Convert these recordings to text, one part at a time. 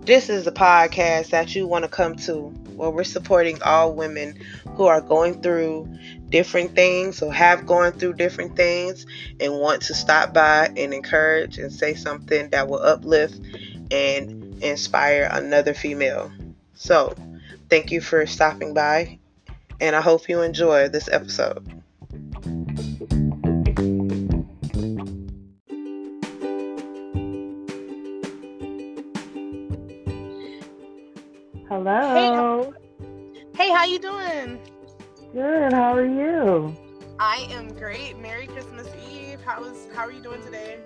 This is the podcast that you want to come to, where we're supporting all women who are going through different things or have gone through different things and want to stop by and encourage and say something that will uplift and inspire another female. So, thank you for stopping by, and I hope you enjoy this episode. Hey, Hello. hey, how you doing? Good. How are you? I am great. Merry Christmas Eve. How are you doing today?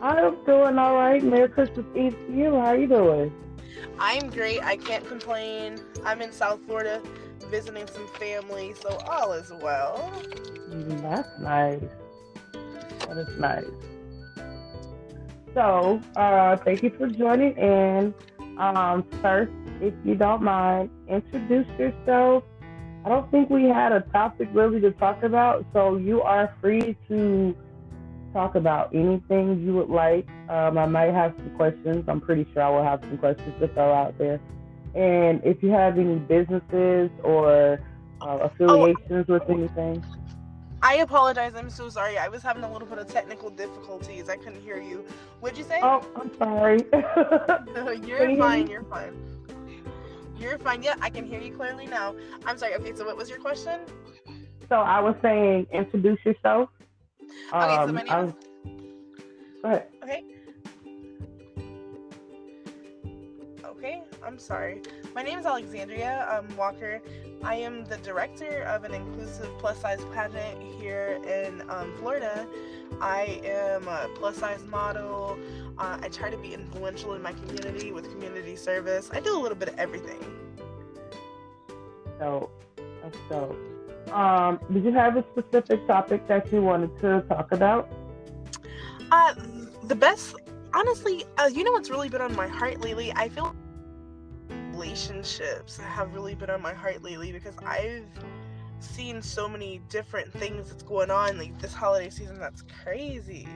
I'm doing all right. Merry Christmas Eve to you. How you doing? I'm great. I can't complain. I'm in South Florida visiting some family, so all is well. That's nice. That is nice. So, thank you for joining in. First, if you don't mind, introduce yourself. I don't think we had a topic really to talk about, so you are free to talk about anything you would like. I might have some questions. I'm pretty sure I will have some questions to throw out there. And if you have any businesses or Oh, affiliations with anything. I apologize. I'm so sorry. I was having a little bit of technical difficulties. I couldn't hear you. What'd you say? Oh, I'm sorry. Can You're you hear fine. me? You're fine. You're fine. Yeah, I can hear you clearly now. I'm sorry. Okay, so what was your question? So I was saying, introduce yourself. Okay, so my name is. Go ahead. Okay. Okay, I'm sorry. My name is Alexandria Walker. I am the director of an inclusive plus size pageant here in Florida. I am a plus size model. I try to be influential in my community with community service. I do a little bit of everything. So, so, did you have a specific topic that you wanted to talk about? Uh, the best, honestly, you know what's really been on my heart lately? I feel relationships have really been on my heart lately because I've seen so many different things that's going on like this holiday season. That's crazy.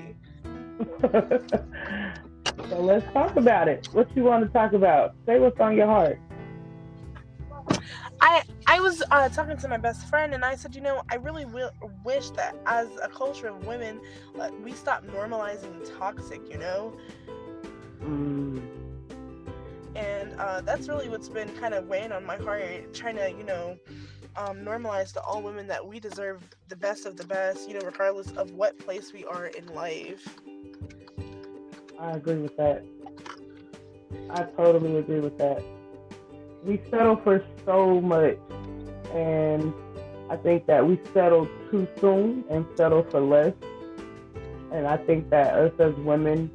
So let's talk about it. What you want to talk about? Say what's on your heart. I was talking to my best friend and I said, I really wish that as a culture of women, we stop normalizing toxic. Mm. And that's really what's been kind of weighing on my heart, trying to, normalize to all women that we deserve the best of the best, regardless of what place we are in life. I agree with that. I totally agree with that. We settle for so much, and I think that we settle too soon and settle for less. And I think that us as women,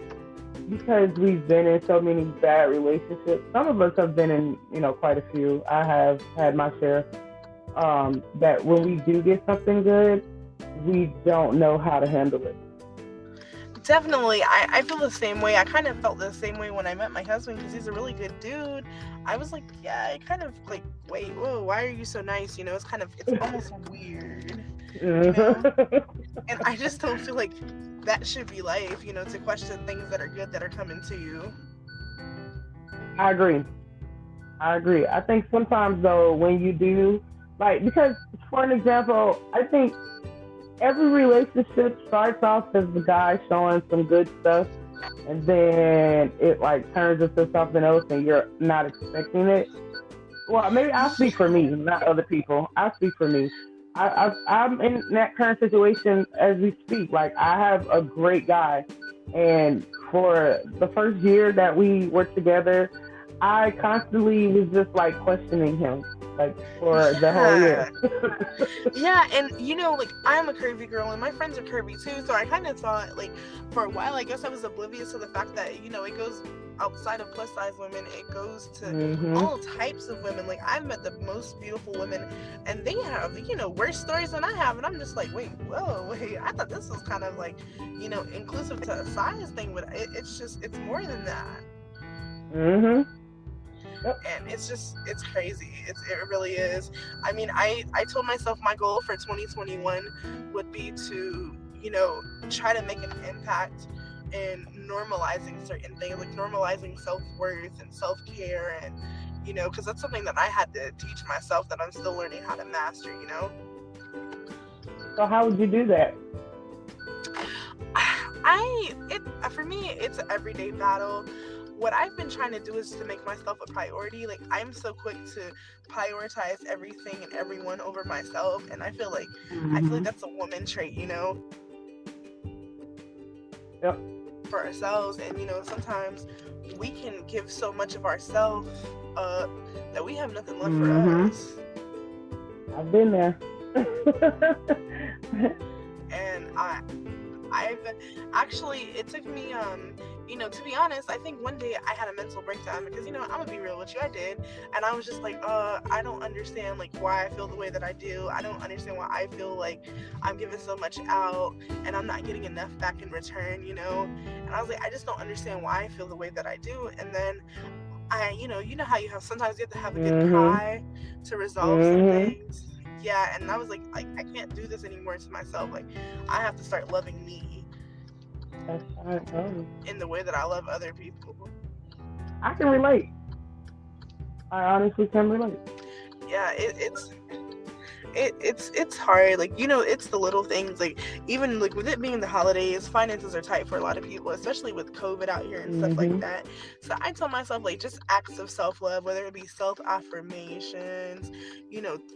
because we've been in so many bad relationships, some of us have been in, quite a few. I have had my share. That when we do get something good, we don't know how to handle it. Definitely, I feel the same way. I kind of felt the same way when I met my husband because he's a really good dude. I was like, yeah, I kind of like, wait, whoa, why are you so nice? It's almost weird, And I just don't feel like that should be life, to question things that are good that are coming to you. I agree. I think sometimes though, when you do, because for an example, I think every relationship starts off as the guy showing some good stuff, and then it turns into something else, and you're not expecting it. Well, maybe I'll speak for me, not other people. I'll speak for me. I'm in that current situation as we speak. I have a great guy, and for the first year that we were together, I constantly was just questioning him, for the whole year. Yeah, and I'm a curvy girl and my friends are curvy too, so I kind of thought for a while, I guess I was oblivious to the fact that it goes outside of plus size women, it goes to all types of women. I've met the most beautiful women and they have worse stories than I have, and I'm just like, wait, I thought this was kind of inclusive to a size thing, but it's more than that. Yep. And it's crazy. It really is. I mean, I told myself my goal for 2021 would be to, try to make an impact in normalizing certain things, like normalizing self-worth and self-care, and because that's something that I had to teach myself that I'm still learning how to master. So how would you do that? For me, it's an everyday battle. What I've been trying to do is to make myself a priority. Like, I'm so quick to prioritize everything and everyone over myself, and I feel like that's a woman trait, Yep. for ourselves. And sometimes we can give so much of ourselves that we have nothing left for us. I've been there. And I've actually, it took me, to be honest, I think one day I had a mental breakdown because, I'm gonna be real with you, I did. And I was just like, I don't understand, like, why I feel the way that I do. I don't understand why I feel like I'm giving so much out and I'm not getting enough back in return, And I was like, I just don't understand why I feel the way that I do. And then you know how sometimes you have to have a good cry to resolve some things. Yeah, and I was like, I can't do this anymore to myself. Like, I have to start loving me in the way that I love other people. I can relate. I honestly can relate. Yeah, it's hard. Like, it's the little things. Like, even like with it being the holidays, finances are tight for a lot of people, especially with COVID out here and stuff like that. So I tell myself, like, just acts of self-love, whether it be self-affirmations,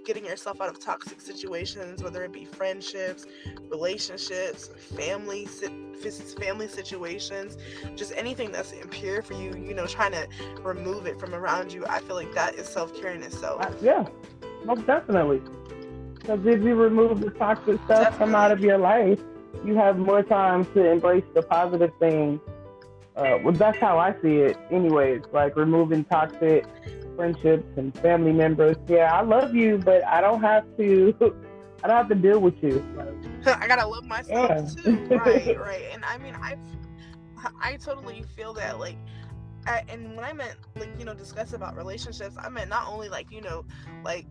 getting yourself out of toxic situations, whether it be friendships, relationships, family situations, just anything that's impure for you, trying to remove it from around you. I feel like that is self-care in itself. Yeah, most definitely. Because if you remove the toxic stuff from out of your life, you have more time to embrace the positive things. Well, that's how I see it anyways, like removing toxic friendships and family members. Yeah, I love you, but I don't have to deal with you. I gotta love myself too. Right. And I mean, I totally feel that, like, and when I meant, like, discuss about relationships, I meant not only like, like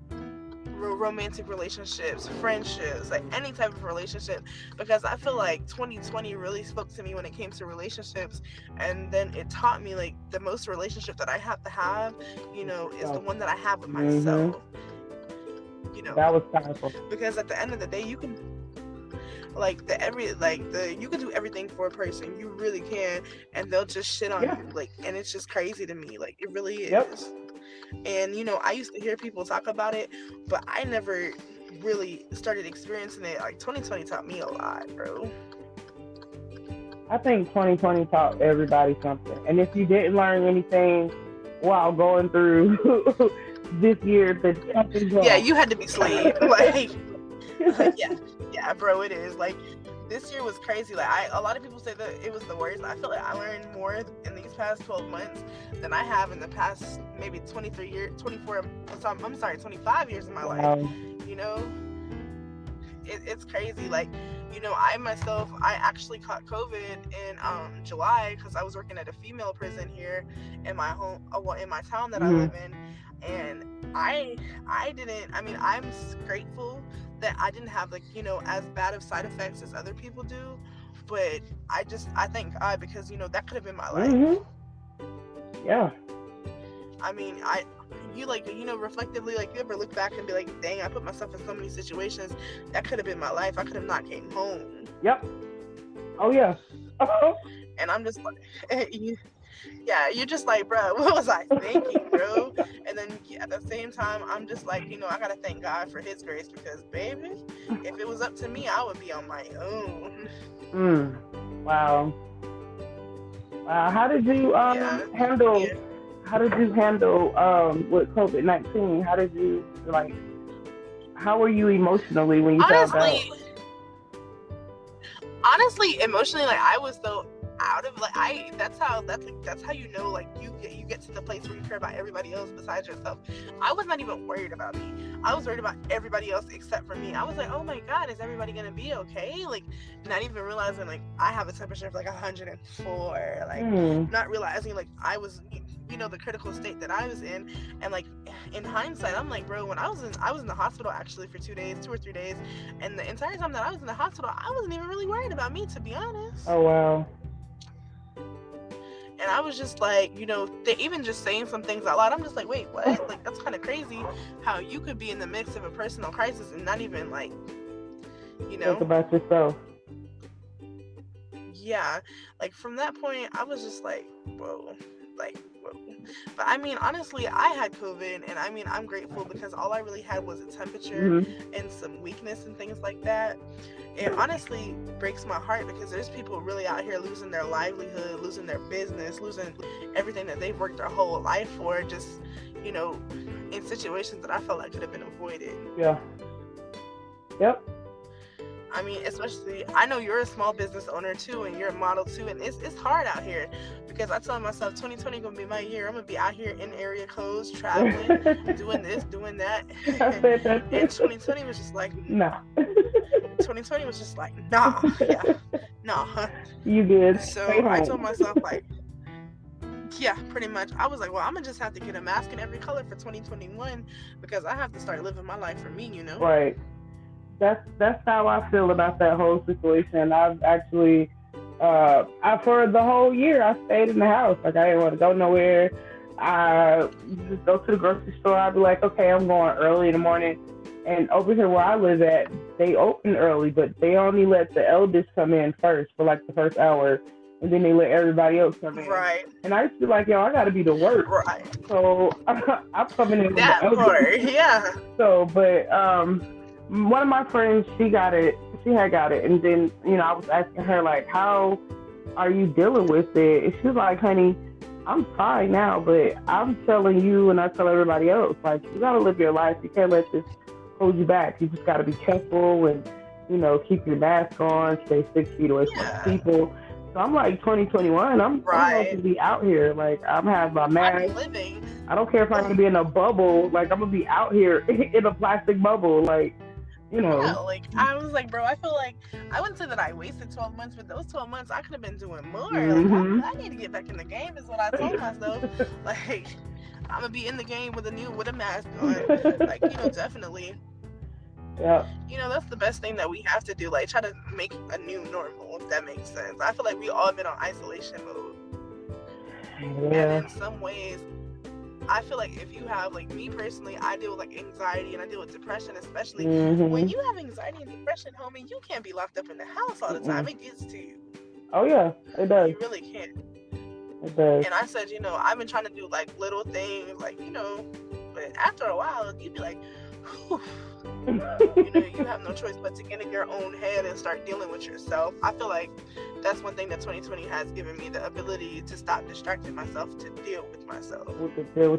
romantic relationships, friendships, like any type of relationship, because I feel like 2020 really spoke to me when it came to relationships, and then it taught me, like, the most relationship that I have to have, is the one that I have with myself. That was powerful. Because at the end of the day, you can you can do everything for a person, you really can, and they'll just shit on you, like, and it's just crazy to me, like, it really is. Yep. And I used to hear people talk about it, but I never really started experiencing it. Like, 2020 taught me a lot, bro. I think 2020 taught everybody something, and if you didn't learn anything while going through this year, then something's wrong. Yeah, you had to be slayed. Like, yeah, bro, it is. Like, this year was crazy. Like, a lot of people say that it was the worst. I feel like I learned more in these past 12 months than I have in the past maybe 25 years of my life. It's crazy. Like, I actually caught COVID in July because I was working at a female prison here in my in my town that I live in, and I'm grateful that I didn't have, like, as bad of side effects as other people do, but I thank God, because that could have been my life. Yeah. I mean, reflectively, like, you ever look back and be like, dang, I put myself in so many situations that could have been my life. I could have not came home. Yep. Oh yeah. And I'm just like, yeah, you're just like, bro, what was I thinking, bro? And then at the same time, I'm just like, I gotta thank God for His grace, because, baby, if it was up to me, I would be on my own. Wow. How did you handle? Yeah. How did you handle with COVID-19? How did you, like? How were you emotionally when you found out? Honestly, emotionally, like, I was so out of, like, that's how like, you get to the place where you care about everybody else besides yourself. I was not even worried about me. I was worried about everybody else except for me. I was like, oh my God, is everybody gonna be okay? Like, not even realizing, like, I have a temperature of like 104. Like, not realizing, like, I was, the critical state that I was in. And, like, in hindsight, I'm like, bro, when I was in the hospital actually for 2 or 3 days, and the entire time that I was in the hospital, I wasn't even really worried about me, to be honest. Oh wow. And I was just like, they even just saying some things out loud. I'm just like, wait, what? Like, that's kind of crazy how you could be in the midst of a personal crisis and not even, like, think about yourself. Yeah. Like, from that point, I was just like, whoa. Like, whoa. But, I mean, honestly, I had COVID, and, I mean, I'm grateful because all I really had was a temperature and some weakness and things like that. It honestly breaks my heart because there's people really out here losing their livelihood, losing their business, losing everything that they've worked their whole life for, just, in situations that I felt like could have been avoided. Yeah. Yep. I mean, especially, I know you're a small business owner too, and you're a model too, and it's hard out here because I tell myself 2020 gonna be my year. I'm gonna be out here in area codes, traveling, doing this, doing that. And 2020 was just like, no. 2020 was just like, nah, yeah, nah. You did. So I told myself, like, yeah, pretty much. I was like, well, I'm gonna just have to get a mask in every color for 2021 because I have to start living my life for me, Right. That's how I feel about that whole situation. I've actually, for the whole year, I stayed in the house. Like, I didn't want to go nowhere. I just go to the grocery store. I'd be like, okay, I'm going early in the morning. And over here where I live at, they open early, but they only let the eldest come in first for like the first hour, and then they let everybody else come in. Right. And I used to be like, yo, I got to be to work. Right. So I'm coming in. That part, yeah. So, but one of my friends, she had got it, and then I was asking her, like, how are you dealing with it? And she was like, honey, I'm fine now, but I'm telling you, and I tell everybody else, like, you gotta live your life. You can't let this hold you back. You just gotta be careful and keep your mask on, stay 6 feet away from people. So I'm like, 2021, I'm going to be out here. Like, I'm having my mask. I don't care if I'm gonna be in a bubble. Like, I'm gonna be out here in a plastic bubble. Like, Yeah, like, I was like, bro, I feel like, I wouldn't say that I wasted 12 months, but those 12 months, I could have been doing more. Like, I need to get back in the game is what I told myself. Like, I'm going to be in the game with a mask on. Like, definitely. Yeah. That's the best thing that we have to do. Like, try to make a new normal, if that makes sense. I feel like we all been on isolation mode. Yeah. And in some ways, I feel like if you have, like, me personally, I deal with, like, anxiety and I deal with depression, especially when you have anxiety and depression, homie, you can't be locked up in the house all the time. It gets to you. Oh, yeah, it does. You really can't. It does. And I said, I've been trying to do, like, little things, like, but after a while, you'd be like, whew. You have no choice but to get in your own head and start dealing with yourself. I feel like that's one thing that 2020 has given me, the ability to stop distracting myself, to deal with myself.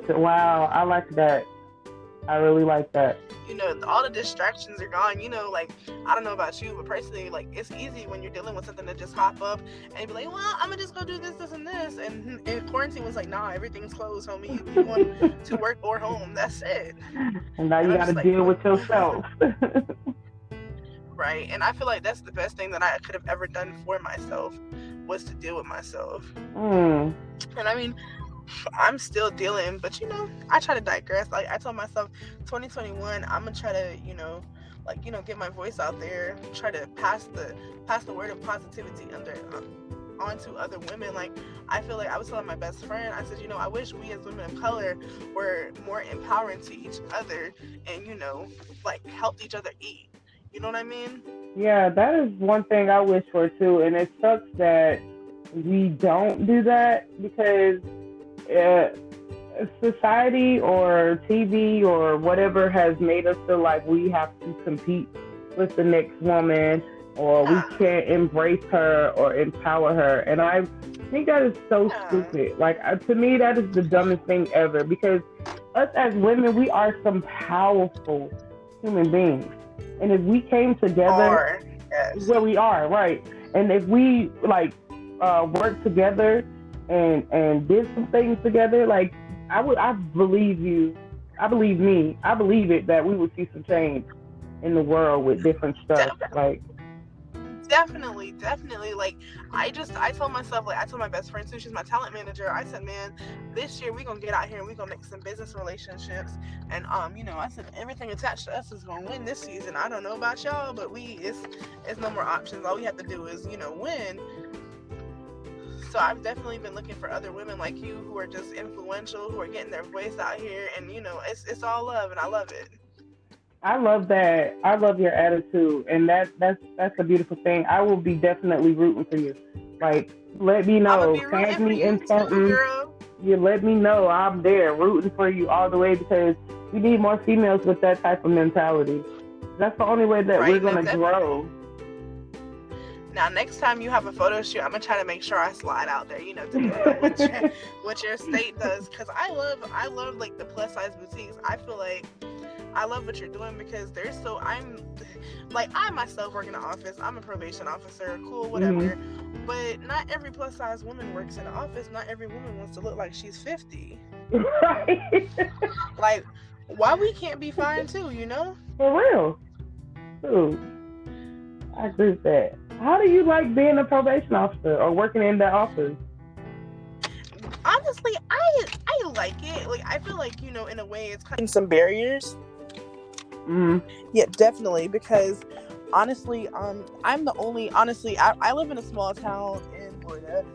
Wow, I like that. I really like that. All the distractions are gone. Like, I don't know about you, but personally, like, it's easy when you're dealing with something to just hop up and be like, well, I'm gonna just go do this, and this. And quarantine was like, nah, everything's closed, homie. You want to work or home. That's it. And now you gotta deal with yourself. Right. And I feel like that's the best thing that I could have ever done for myself, was to deal with myself. And I mean, I'm still dealing, but I try to digress. Like, I told myself 2021, I'm gonna try to get my voice out there, try to pass the word of positivity onto other women. Like, I feel like I was telling my best friend, I said, I wish we as women of color were more empowering to each other and like, helped each other eat. You know what I mean? Yeah, that is one thing I wish for too, and it sucks that we don't do that because society or TV or whatever has made us feel like we have to compete with the next woman, or we can't embrace her or empower her. And I think that is so stupid. Like, to me, that is the dumbest thing ever, because us as women, we are some powerful human beings. And if we came together, where we are, right? And if we work together and did some things together, like, I believe it that we would see some change in the world with different stuff. Definitely. Like, I told myself, like, I told my best friend too, she's my talent manager, I said, man, this year we gonna get out here and we gonna make some business relationships, and I said everything attached to us is gonna win this season. I don't know about y'all, but it's no more options. All we have to do is win. So I've definitely been looking for other women like you who are just influential, who are getting their voice out here, and it's all love, and I love it. I love that. I love your attitude, and that's a beautiful thing. I will be definitely rooting for you. Like, let me I'm gonna know, be rooting tag for me you in too, something. girl. You let me know I'm there, rooting for you all the way because we need more females with that type of mentality. That's the only way that we're Right, gonna grow. Now, next time you have a photo shoot, I'm gonna try to make sure I slide out there. Depending on what your state does, because I love like the plus size boutiques. I feel like I love what you're doing because I myself work in an office. I'm a probation officer, cool, whatever. But not every plus size woman works in an office. Not every woman wants to look like she's 50. Right. Like, why we can't be fine too? For real. Dude, I agree with that. How do you like being a probation officer or working in the office? Honestly, I like it. Like, I feel like, in a way it's kind of some barriers. Yeah, definitely, because honestly, I'm the only, I live in a small town in Florida.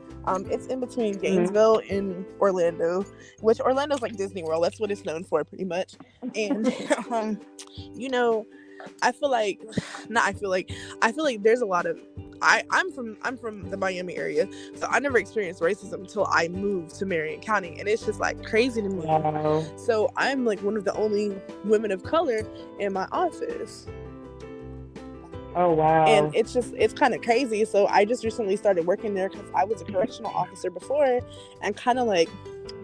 It's in between Gainesville and Orlando, which Orlando's like Disney World. That's what it's known for, pretty much. And I feel like there's a lot of I'm from the Miami area, so I never experienced racism until I moved to Marion County, and it's just like crazy to me. Wow. So I'm like one of the only women of color in my office. Oh wow. And it's kind of crazy. So I just recently started working there because I was a correctional officer before, and kind of like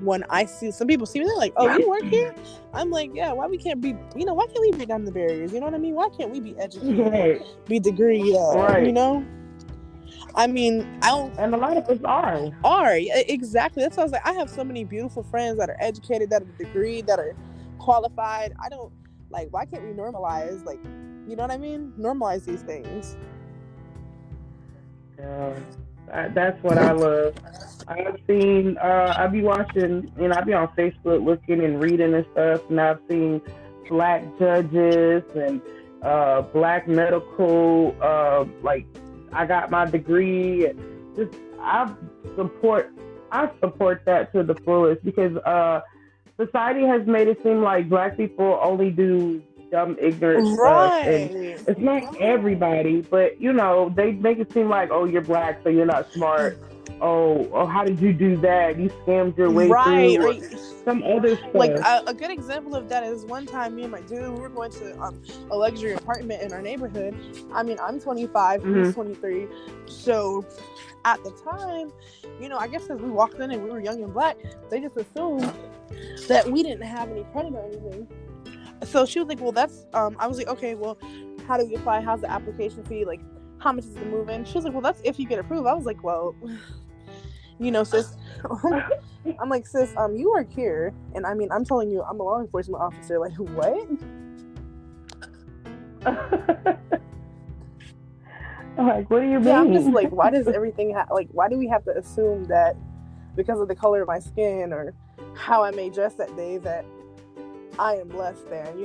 when I see some people see me, they're like, "Oh, you work here?" I'm like, "Yeah." Why can't we break down the barriers? You know what I mean? Why can't we be educated, right. be degree, right. I mean, and a lot of us are. Exactly. That's why I was like, I have so many beautiful friends that are educated, that are degreed, that are qualified. I don't like. Why can't we normalize? Like, you know what I mean? Normalize these things. Yeah, that's what I love. I've seen. I be watching. I be on Facebook looking and reading and stuff, and I've seen black judges and black medical. Like, I got my degree. Just I support that to the fullest because society has made it seem like black people only do dumb, ignorant stuff, and it's not everybody, but they make it seem like, oh, you're black, so you're not smart. Oh, how did you do that? You scammed your way through, or some other stuff. Like a good example of that is one time me and my dude, we were going to a luxury apartment in our neighborhood. I mean, I'm 25, he's 23, so at the time, I guess because we walked in and we were young and black, they just assumed that we didn't have any credit or anything. So she was like, well, that's, I was like, okay, well, how do we apply? How's the application fee? Like, how much is the move-in? She was like, well, that's if you get approved. I was like, well, sis, I'm like, sis, you work here. And I mean, I'm telling you, I'm a law enforcement officer. Like, what? Like, what do you mean? Yeah, I'm just like, why does everything, why do we have to assume that because of the color of my skin or how I may dress that day that I am less than,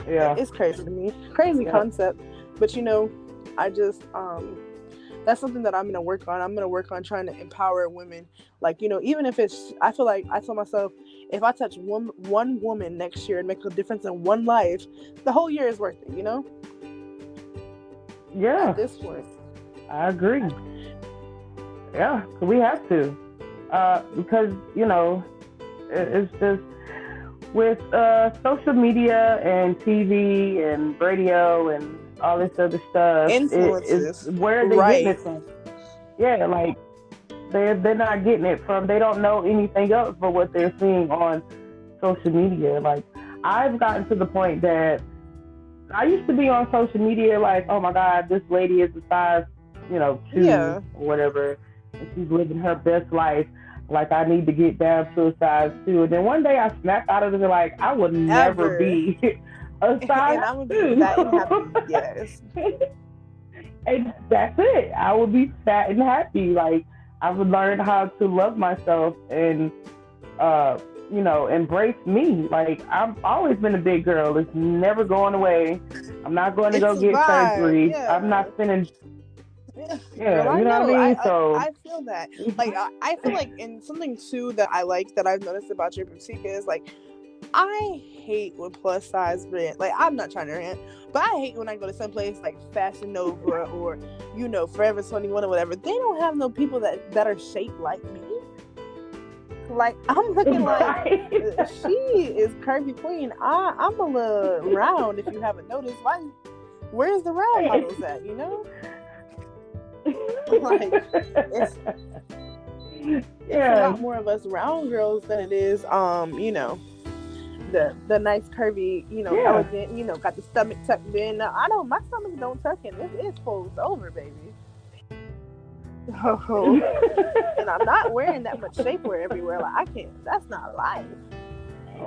Yeah. It's crazy to me. Crazy concept. But I just that's something that I'm gonna work on. I'm gonna work on trying to empower women. Like, even if I feel like I told myself, if I touch one woman next year and make a difference in one life, the whole year is worth it, Yeah. At this point. I agree. Yeah, we have to. Because, it's just with social media and TV and radio and all this other stuff. Influences. Where are they getting it from? Yeah, like they're not getting it from. They don't know anything else but what they're seeing on social media. Like, I've gotten to the point that I used to be on social media like, oh my God, this lady is a size, 2 or whatever, and she's living her best life. Like, I need to get down to a size 2. And then one day I snapped out of it like, I would never be a size and I would 2. be fat and happy. Yes. And that's it. I would be fat and happy. Like, I would learn how to love myself and, embrace me. Like, I've always been a big girl. It's never going away. I'm not going to go get surgery. Yeah. I'm not spending Yeah, Girl, I you know what know. I mean? So, I feel that. Like, I feel like, and something too that I like that I've noticed about your boutique is like, I hate when plus size rant. Like, I'm not trying to rant, but I hate when I go to some place like Fashion Nova or, you know, Forever 21 or whatever. They don't have no people that are shaped like me. Like, I'm looking like she is curvy queen. I'm a little round. If you haven't noticed, where's the round models at? You know, like it's a lot more of us round girls than it is, you know, the nice curvy, you know, elegant, you know, got the stomach tucked in. My stomach don't tuck in. It's folds over, baby. Oh, and I'm not wearing that much shapewear everywhere. Like, I can't. That's not life.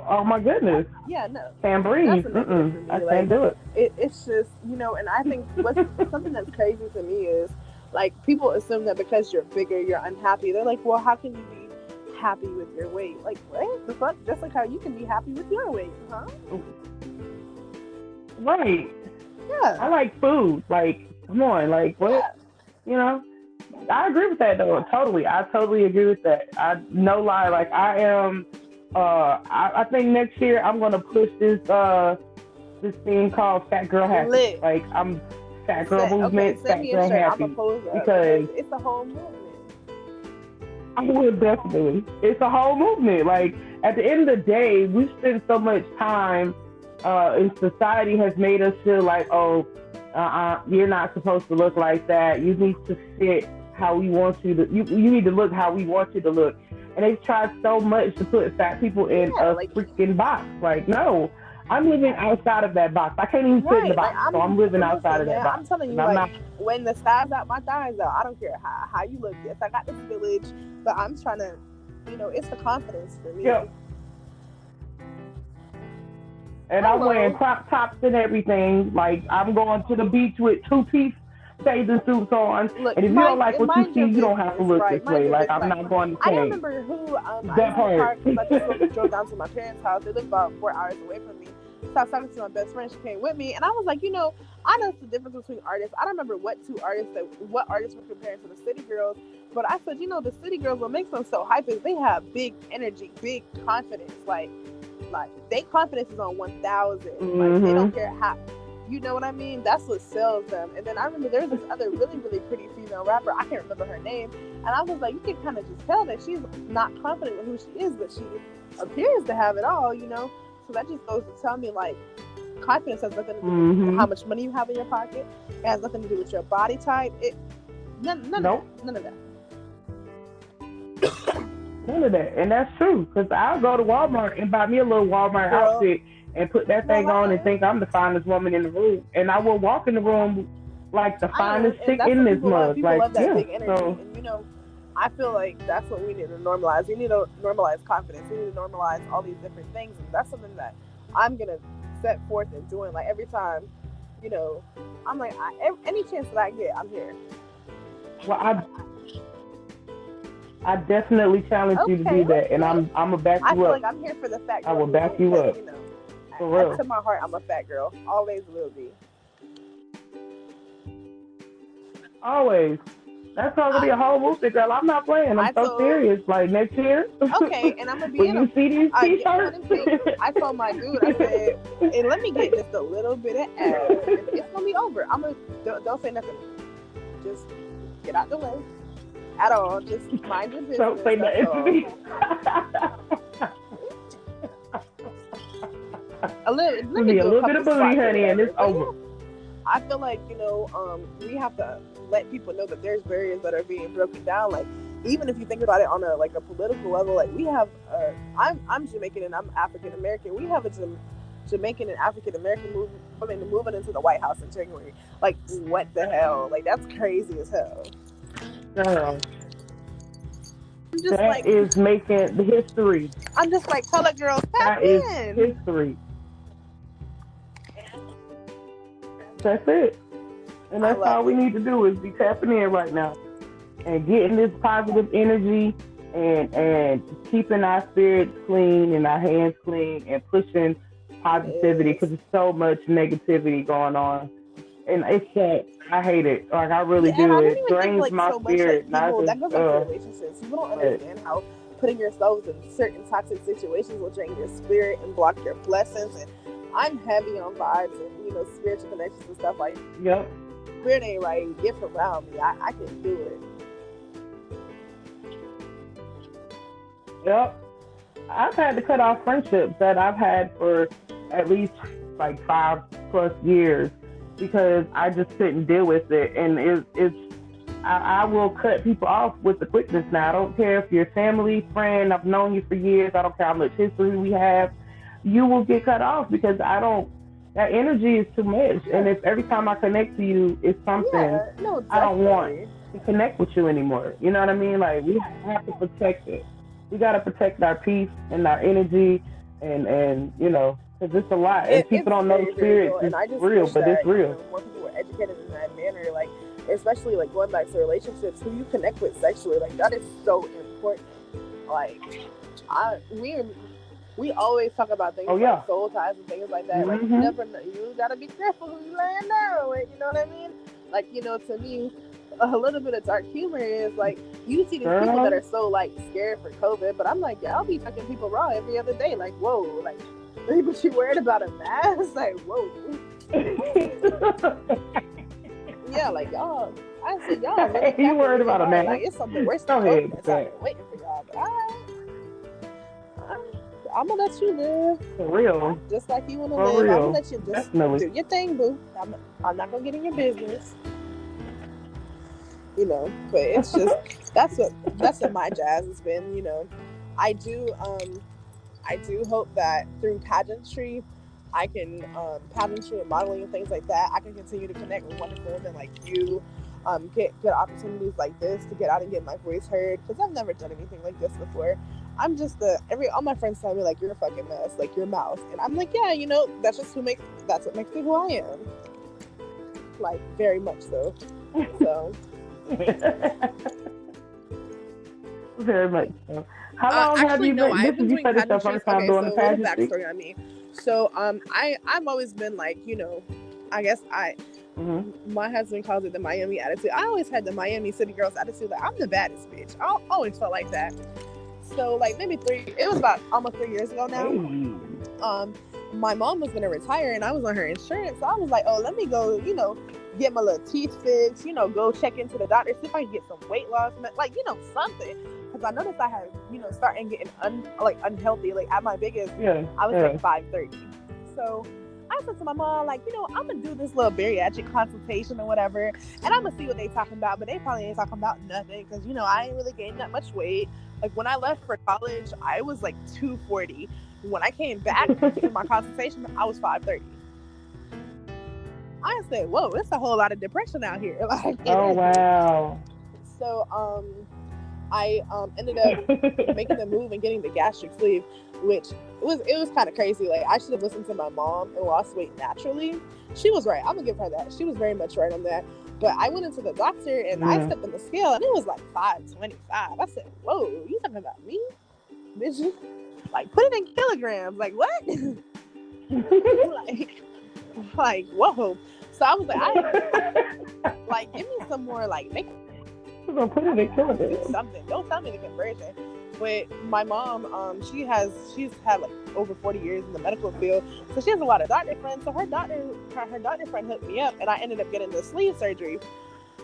Oh my goodness. Yeah, no. Can't breathe. I can't do it. It's just, you know, and I think something that's crazy to me is like people assume that because you're bigger, you're unhappy. They're like, well, how can you be happy with your weight? Like, what the fuck? Just like how you can be happy with your weight, huh? Right. Yeah. I like food. Like, come on. Like, what? Yeah. You know? I agree with that though. Totally. I totally agree with that. No lie. Like, I am. I think next year I'm gonna push this thing called Fat Girl Happy. Lit. Like, I'm Fat Girl Movement, Fat Girl Happy, because it's a whole movement. I would definitely. It's a whole movement. Like, at the end of the day, we spend so much time in society has made us feel like, oh, you're not supposed to look like that. You need to fit how we want you to. You need to look how we want you to look. And they've tried so much to put fat people in a freaking box. Like, no, I'm living outside of that box. I can't even fit in the box, so I'm living outside of that box. I'm telling you, like, when the thighs out, my thighs out, I don't care how you look. Yes, I got this village, but I'm trying to, you know, it's the confidence for me. Yep. And I'm wearing crop tops and everything. Like, I'm going to the beach with 2-piece bathing suits on. Look, and if you don't like what you see, you don't have to look this way. Like, I'm not going to change. I don't remember who that part. I just drove down to my parents' house. They live about 4 hours away from me. So I was talking to my best friend. She came with me, and I was like, you know, I know the difference between artists. I don't remember what artists were comparing to the city girls, but I said, you know, the city girls, what makes them so hype is they have big energy, big confidence. Like their confidence is on 1,000. Like, they don't care how. You know what I mean? That's what sells them. And then I remember there's this other really, really pretty female rapper. I can't remember her name. And I was like, you can kind of just tell that she's not confident with who she is, but she appears to have it all, you know? So that just goes to tell me, like, confidence has nothing to do with how much money you have in your pocket. It has nothing to do with your body type. None of that. None of that. And that's true. Because I'll go to Walmart and buy me a little Walmart outfit and put that thing on and think I'm the finest woman in the room. And I will walk in the room like the finest chick in this mug. Like, love that big energy. So, and, you know, I feel like that's what we need to normalize. We need to normalize confidence. We need to normalize all these different things. And that's something that I'm going to set forth and doing. Like, every time, you know, I'm like, any chance that I get, I'm here. Well, I definitely challenge you to do that. And I'm going to back you up. I feel like I'm here for the fact that I will back you up. You know, for real. To my heart, I'm a fat girl. Always will be. Always. That's already a whole movement, girl. I'm not playing. I'm so serious. Like, next year. Okay, and I'm gonna be when you see these t-shirts. I told my dude, I said, and let me get just a little bit of ass. It's gonna be over. Don't say nothing. Just get out the way. At all. Just mind your business. Don't say nothing to me. a little bit of booty, honey, and it's over. I feel like, you know, we have to let people know that there's barriers that are being broken down. Like, even if you think about it on a political level, like, we have, I'm Jamaican and I'm African American. We have a Jamaican and African American women moving into the White House in January. Like, what the hell? Like, that's crazy as hell. Girl, that is making the history. I'm just like, color girls, tap in. That is history. That's it. And that's all we need to do is be tapping in right now and getting this positive energy and keeping our spirits clean and our hands clean and pushing positivity, because there's so much negativity going on. and it's that I hate it. Like I really Yeah, and do. I don't It even think drains like my so much like spirit. Not people just that goes back to relationships. People don't but understand how putting yourselves in certain toxic situations will drain your spirit and block your blessings. And I'm heavy on vibes and spiritual connections and stuff like. yep, Spirit ain't right. Get around me. I can do it. yep. I've had to cut off friendships that I've had for at least like 5+ years because I just couldn't deal with it, and it's I will cut people off with the quickness now. I don't care if you're family, friend, I've known you for years, I don't care how much history we have, you will get cut off because I don't, that energy is too much. Yeah. And if every time I connect to you it's something, Yeah, no, I don't want definitely. to connect with you anymore. You know what I mean? Like we have to protect it. We got to protect our peace and our energy, and because it's a lot, and people It's don't know very, very spirits real, is and I just real, wish but it's that real. more people were educated in that manner. Like, especially like going back to relationships, who you connect with sexually, like that is so important. Like, we always talk about things like soul ties and things like that. Like, you never know, you gotta be careful who you laying down with. You know what I mean? Like, to me, a little bit of dark humor is like you see these people that are so like scared for COVID, but I'm like, yeah, I'll be fucking people raw every other day. Like, whoa, like, but you worried about a mask? Like, whoa. Yeah, like y'all. I said y'all really. You worried about a mask? Like, it's something worse than COVID. So I've been waiting for y'all, but I'm gonna let you live. For real. Just like you wanna live. Real. I'm gonna let you just do your thing, boo. I'm not gonna get in your business. But it's just that's what my jazz has been. I do hope that through pageantry, I can pageantry and modeling and things like that, I can continue to connect with wonderful women like you, get good opportunities like this to get out and get my voice heard, because I've never done anything like this before. I'm just all my friends tell me like, you're a fucking mess, like your mouth, and I'm like, yeah, that's what makes me who I am, like very much so. So. Very much so. How long have you been? I've been doing pageantry. Your first time doing the pageantry? A little backstory on me. So I've always been like, I guess my husband calls it the Miami attitude. I always had the Miami City Girls attitude. Like, I'm the baddest bitch. I always felt like that. So like maybe it was about almost 3 years ago now. Hey. My mom was gonna retire and I was on her insurance, so I was like, oh, let me go, get my little teeth fixed, go check into the doctor, see if I can get some weight loss, like, something. Because I noticed I had, starting getting unhealthy. Like at my biggest, I was like 530. So I said to my mom, like, I'm gonna do this little bariatric consultation or whatever, and I'm gonna see what they talking about. But they probably ain't talking about nothing, because I ain't really gained that much weight. Like when I left for college, I was like 240. When I came back to my consultation, I was 530. I said, whoa, it's a whole lot of depression out here. Like, oh, wow. So I ended up making the move and getting the gastric sleeve, which it was kind of crazy. Like, I should have listened to my mom and lost weight naturally. She was right. I'm going to give her that. She was very much right on that. But I went into the doctor and I stepped on the scale and it was like 525. I said, whoa, you talking about me? Bitch, like, put it in kilograms. Like, what? like, whoa. So I was like, give me some more, like, make put it in kilograms. Something. Don't tell me the conversion. But my mom, she's had like over 40 years in the medical field, so she has a lot of doctor friends. So her doctor friend hooked me up, and I ended up getting the sleeve surgery.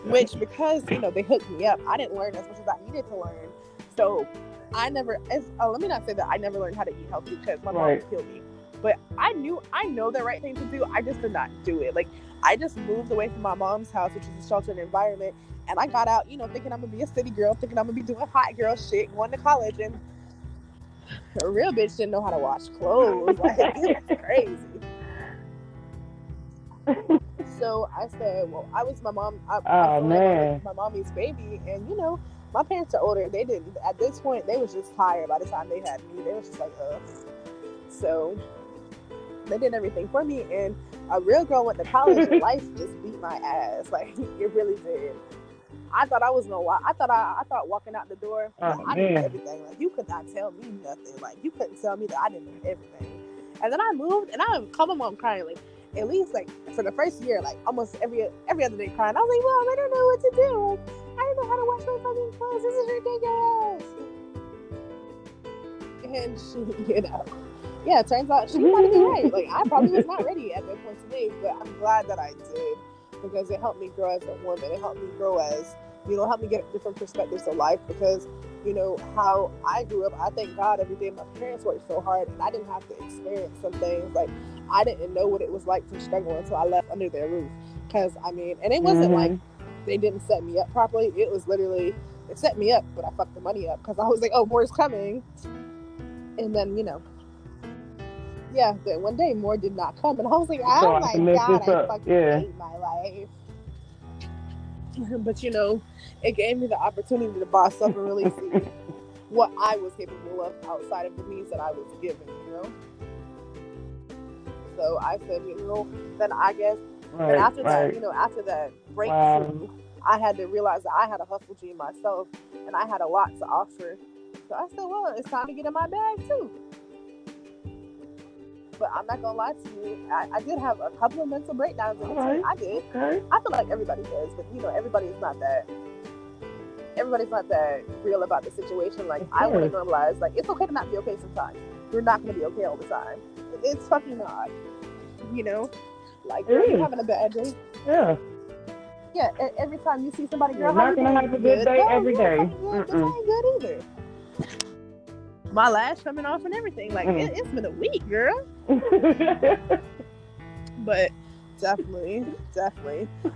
Which, because they hooked me up, I didn't learn as much as I needed to learn. So I never. Let me not say that I never learned how to eat healthy, because my mom killed me. But I know the right thing to do. I just did not do it. Like, I just moved away from my mom's house, which is a sheltered environment. And I got out, thinking I'm going to be a city girl, thinking I'm going to be doing hot girl shit, going to college. And a real bitch didn't know how to wash clothes. Like, it was crazy. So I said, well, I was my mom. I was my mommy's baby. And, my parents are older. They didn't, at this point, they was just tired by the time they had me. They was just like, So they did everything for me. And a real girl went to college and life just beat my ass. Like, it really did. I thought I was no lie. I thought walking out the door, I knew everything. Like, you could not tell me nothing. Like, you couldn't tell me that I didn't know everything. And then I moved, and I called my mom crying. Like, at least like for the first year, like almost every other day crying. I was like, Mom, I don't know what to do. I don't know how to wash my fucking clothes. This is ridiculous. And she, yeah, it turns out she might be right. Like, I probably was not ready at that point today, but I'm glad that I did, because it helped me grow as a woman. It helped me grow as, help me get different perspectives of life, because, how I grew up, I thank God every day my parents worked so hard, and I didn't have to experience some things. Like, I didn't know what it was like to struggle until I left under their roof. Because, and it wasn't like they didn't set me up properly. It was literally, it set me up, but I fucked the money up, because I was like, oh, more's coming. And then, yeah, then one day more did not come, and I was like, oh my God, I fucking hate my life. But it gave me the opportunity to boss up and really see what I was capable of outside of the means that I was given, So I said, then I guess, and after that, after that breakthrough, I had to realize that I had a hustle gene myself, and I had a lot to offer. So I said, well, it's time to get in my bag too. But I'm not gonna lie to you, I did have a couple of mental breakdowns in between. I did. Okay. I feel like everybody does, but everybody's not that real about the situation. Like, I want to normalize, like, it's okay to not be okay sometimes. You're not gonna be okay all the time. It's fucking not. Like, you're having a bad day. Yeah. Yeah, every time you see somebody, girl, you're not gonna have a good day every day. This ain't good either. My lash coming off and everything. Like, it's been a week, girl. But definitely.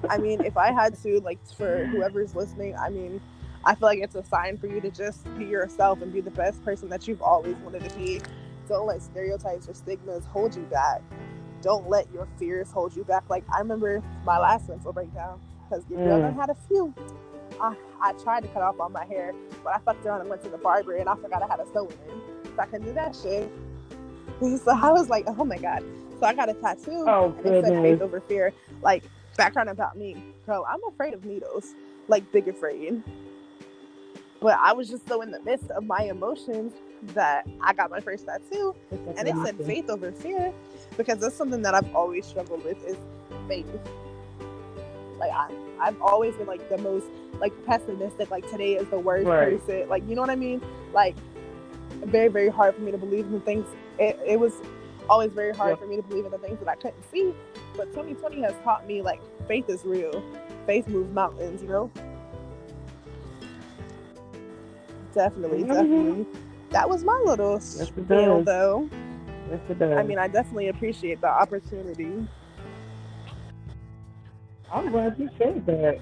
I mean, if I had to, like, for whoever's listening, I mean, I feel like it's a sign for you to just be yourself and be the best person that you've always wanted to be. Don't let stereotypes or stigmas hold you back. Don't let your fears hold you back. Like, I remember my last mental breakdown, because your girl done had a few. I tried to cut off all my hair, but I fucked around and went to the barber, and I forgot I had a sewing in, so I couldn't do that shit. So I was like, oh my God. So I got a tattoo, and it said faith over fear. Like, background about me, girl, I'm afraid of needles, like, big afraid. But I was just so in the midst of my emotions that I got my first tattoo, and it said faith over fear, because that's something that I've always struggled with, is faith. Like, I've always been, like, the most, like, pessimistic, like, today is the worst person, like, you know what I mean? Like, very, very hard for me to believe in things. It was always very hard for me to believe in the things that I couldn't see, but 2020 has taught me, like, faith is real. Faith moves mountains, Definitely. That was my little spiel, though. Yes, it does. I mean, I definitely appreciate the opportunity. I'm glad you said that.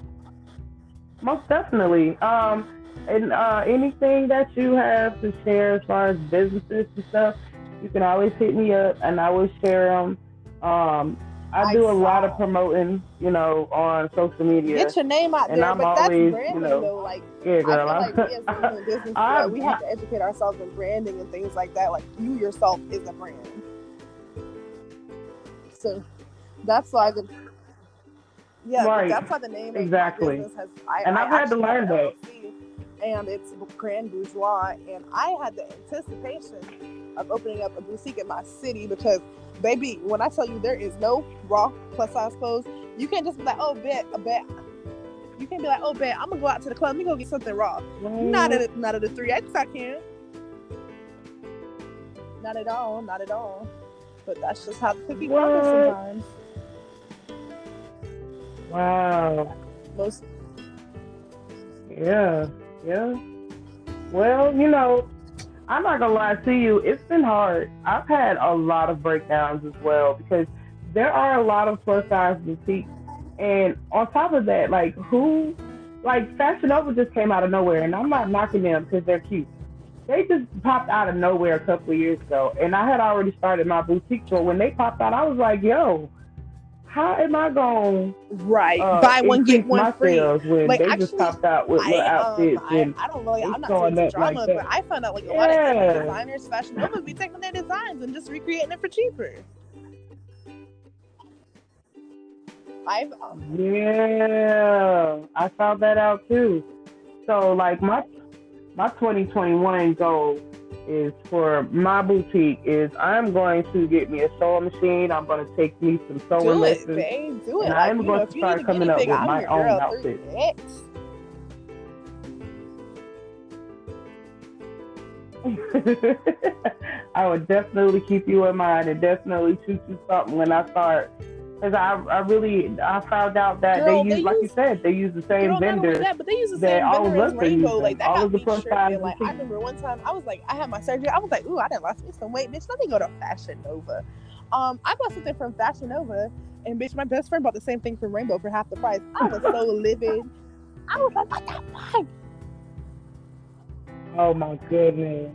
Most definitely. And anything that you have to share as far as businesses and stuff, you can always hit me up, and I will share them. I do a lot of promoting, on social media. Get your name out there, but that's branding, though. Like, yeah, girl, I feel like we as women in business, we have to educate ourselves in branding and things like that. Like, you yourself is a brand. So that's why that's why the name of my business has. I've had to learn that. And it's Grand Bourgeois, and I had the anticipation of opening up a boutique in my city, because, baby, when I tell you there is no raw plus size clothes, you can't just be like, oh, bet. You can't be like, oh, bet, I'm gonna go out to the club, let me go get something raw. Not at a 3X, I can't. Not at all. But that's just how the cookie crumbles sometimes. Wow. Yeah. Well, I'm not gonna lie to you, it's been hard. I've had a lot of breakdowns as well, because there are a lot of plus size boutiques, and on top of that, Fashion Nova just came out of nowhere, and I'm not knocking them because they're cute. They just popped out of nowhere a couple of years ago, and I had already started my boutique, so when they popped out, I was like, yo, how am I going buy one get one free? When they just popped out with little outfits. I'm not saying it's drama, but I found out, like, a lot of designers, Fashion Nova, be taking their designs and just recreating it for cheaper. I found that out too. So, like, my 2021 goal is for my boutique is I'm going to get me a sewing machine. I'm going to take me some sewing Do it, lessons. babe. Do it. And Like, I'm going to if you need start a coming guinea up pig, with I'm my your own girl. outfit. 3X. I would definitely keep you in mind and definitely shoot you something when I start. Because I found out that Girl, they use, like you said, they use the same girl, not only vendor that, but they use the that same all vendor of as us are Rainbow. using. Like, that All got of the me plus size tripping. Like, I boutiques. remember one time I was like, I had my surgery. I was like, ooh, I done lost me some weight, bitch. Let me go to Fashion Nova. I bought something from Fashion Nova, and bitch, my best friend bought the same thing from Rainbow for half the price. I was so livid. I was like, what the fuck? Oh my goodness.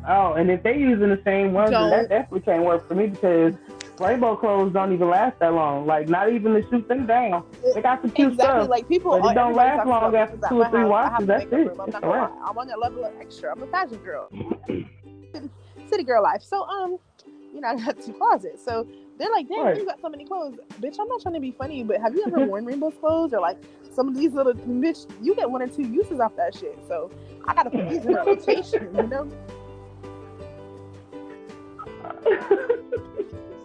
Oh, and if they using the same ones, then that definitely can't work for me because Rainbow clothes don't even last that long. Like, not even to shoot them down. They got some cute Exactly. stuff, Like, people, but it don't everybody last talks long about after this at 2 my or 3 house. I washes. have a That's makeup it. room. I'm It's not a gonna lie. wrap. I'm on that level of extra. I'm a fashion girl. City girl life. So, you know, I got 2 closets. So they're like, damn, Right. you got so many clothes. Bitch, I'm not trying to be funny, but have you ever worn Rainbow's clothes? Or like some of these little, bitch, you get 1 or 2 uses off that shit. So I gotta put these in a rotation, you know?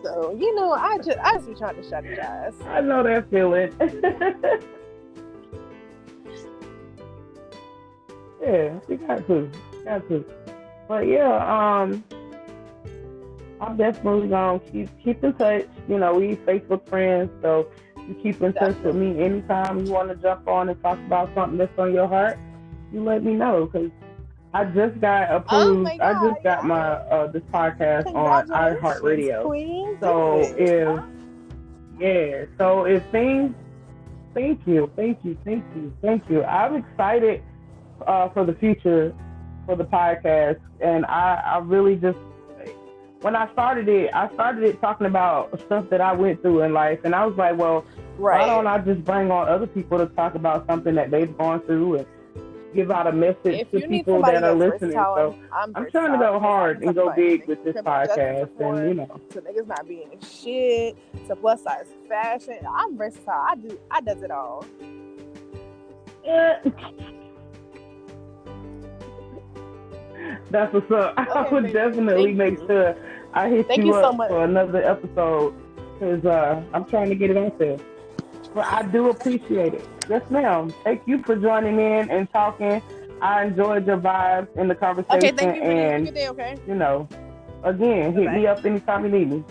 So, you know, I just be trying to strategize. I know that feeling. Yeah, you got to. But yeah, I'm definitely gonna keep in touch. You know, we Facebook friends, so you keep in touch with me anytime you want to jump on and talk about something that's on your heart. You let me know because I just got approved. Oh my God, I just got my this podcast on iHeartRadio. Queen. So if things, thank you. I'm excited for the future for the podcast, and I really just when I started it talking about stuff that I went through in life, and I was like, well, why don't I just bring on other people to talk about something that they've gone through and give out a message to people that are listening. So I'm trying to go hard and go big with this podcast, and you know, to niggas not being shit, to plus size fashion. I'm versatile. I does it all. That's what's up. Okay, I would definitely make sure I hit you up so for another episode because I'm trying to get it out there. But I do appreciate it. Yes, ma'am. Thank you for joining in and talking. I enjoyed your vibes in the conversation. Okay, thank you. And, good day, okay? You know, again, hit me up anytime you need me.